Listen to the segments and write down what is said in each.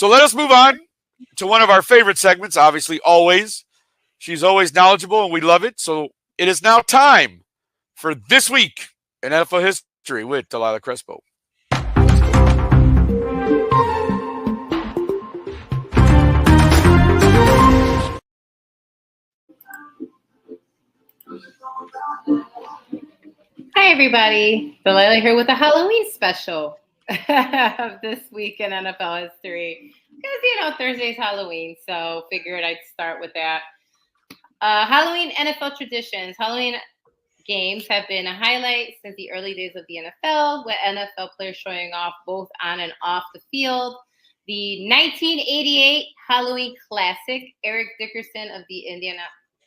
So let us move on to one of our favorite segments, obviously, always. She's always knowledgeable, and we love it. So it is now time for This Week in NFL History with Delilah Crespo. Hi, everybody. Delilah here with a Halloween special of This Week in NFL History. Because, Thursday's Halloween, so figured I'd start with that. Halloween NFL traditions. Halloween games have been a highlight since the early days of the NFL, with NFL players showing off both on and off the field. The 1988 Halloween Classic, Eric Dickerson of the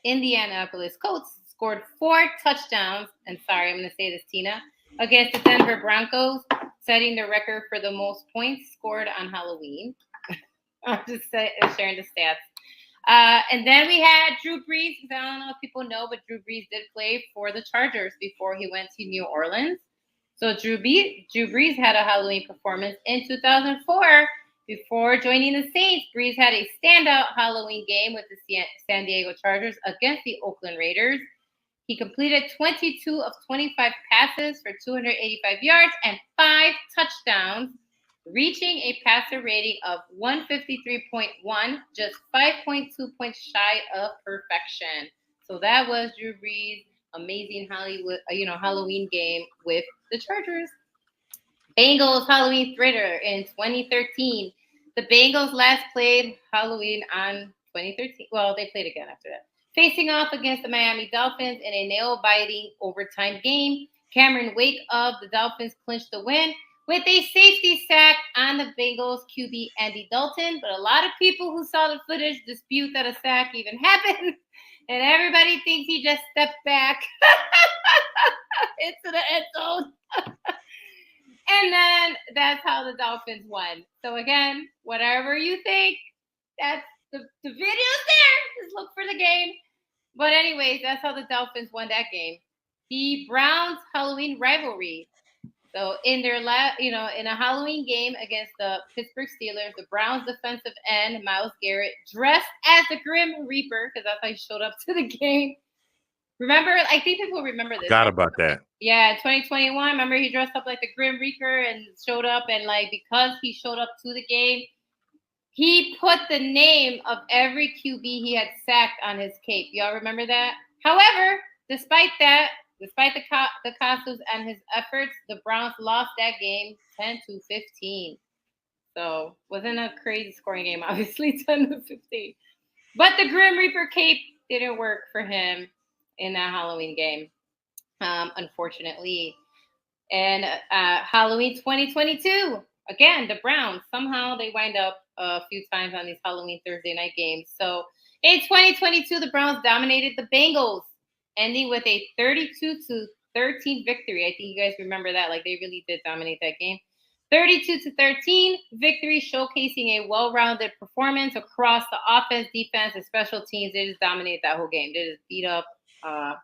Indianapolis Colts scored 4 touchdowns, and sorry, I'm going to say this, Tina, against the Denver Broncos, setting the record for the most points scored on Halloween. I'm just sharing the stats. And then we had Drew Brees. I don't know if people know, but Drew Brees did play for the Chargers before he went to New Orleans. So Drew Brees had a Halloween performance in 2004. Before joining the Saints, Brees had a standout Halloween game with the San Diego Chargers against the Oakland Raiders. He completed 22 of 25 passes for 285 yards and 5 touchdowns, reaching a passer rating of 153.1, just 5.2 points shy of perfection. So that was Drew Brees' amazing Halloween game with the Chargers. Bengals Halloween thriller in 2013. The Bengals last played Halloween on 2013. Well, they played again after that. Facing off against the Miami Dolphins in a nail-biting overtime game. Cameron Wake of the Dolphins clinched the win with a safety sack on the Bengals QB Andy Dalton. But a lot of people who saw the footage dispute that a sack even happened. And everybody thinks he just stepped back into the end zone. And then that's how the Dolphins won. So again, whatever you think, that's the video's there. Just look for the game. But anyways, that's how the Dolphins won that game. The Browns Halloween rivalry. So in their in a Halloween game against the Pittsburgh Steelers, the Browns defensive end Myles Garrett dressed as the Grim Reaper, because that's how he showed up to the game. Remember, I think people remember this. Forgot about that. Yeah, 2021. Remember, he dressed up like the Grim Reaper and showed up, and because he showed up to the game, he put the name of every QB he had sacked on his cape. Y'all remember that? However, despite the costumes and his efforts, the Browns lost that game 10-15. So wasn't a crazy scoring game, obviously, 10-15. But the Grim Reaper cape didn't work for him in that Halloween game, unfortunately. And Halloween 2022, again, the Browns, somehow they wind up a few times on these Halloween Thursday night games. So in 2022, the Browns dominated the Bengals, ending with a 32-13 victory. I think you guys remember that. They really did dominate that game. 32-13 victory, showcasing a well-rounded performance across the offense, defense, and special teams. They just dominated that whole game. They just beat up, on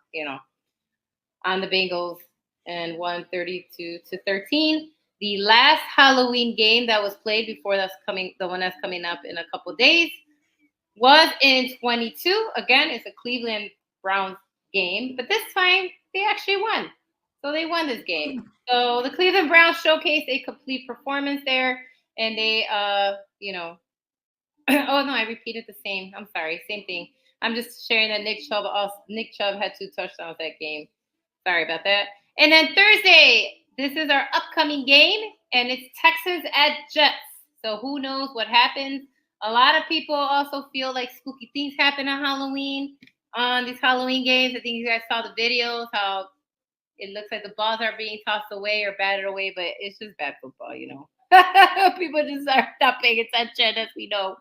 the Bengals and won 32-13. The last Halloween game that was played before the one that's coming up in a couple days, was in 22. Again, it's a Cleveland Browns game, but this time they actually won. So they won this game. So the Cleveland Browns showcased a complete performance there, and they, oh no, I repeated the same. I'm sorry, same thing. I'm just sharing that Nick Chubb had 2 touchdowns that game. Sorry about that. And then Thursday, this is our upcoming game, and it's Texans at Jets. So who knows what happens? A lot of people also feel like spooky things happen on Halloween, on these Halloween games. I think you guys saw the videos, how it looks like the balls are being tossed away or batted away, but it's just bad football, People just are not paying attention, as we know.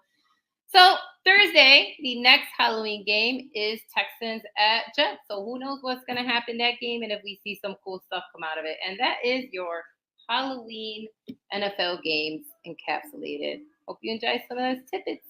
So Thursday, the next Halloween game is Texans at Jets. So who knows what's going to happen that game, and if we see some cool stuff come out of it. And that is your Halloween NFL games encapsulated. Hope you enjoy some of those tidbits.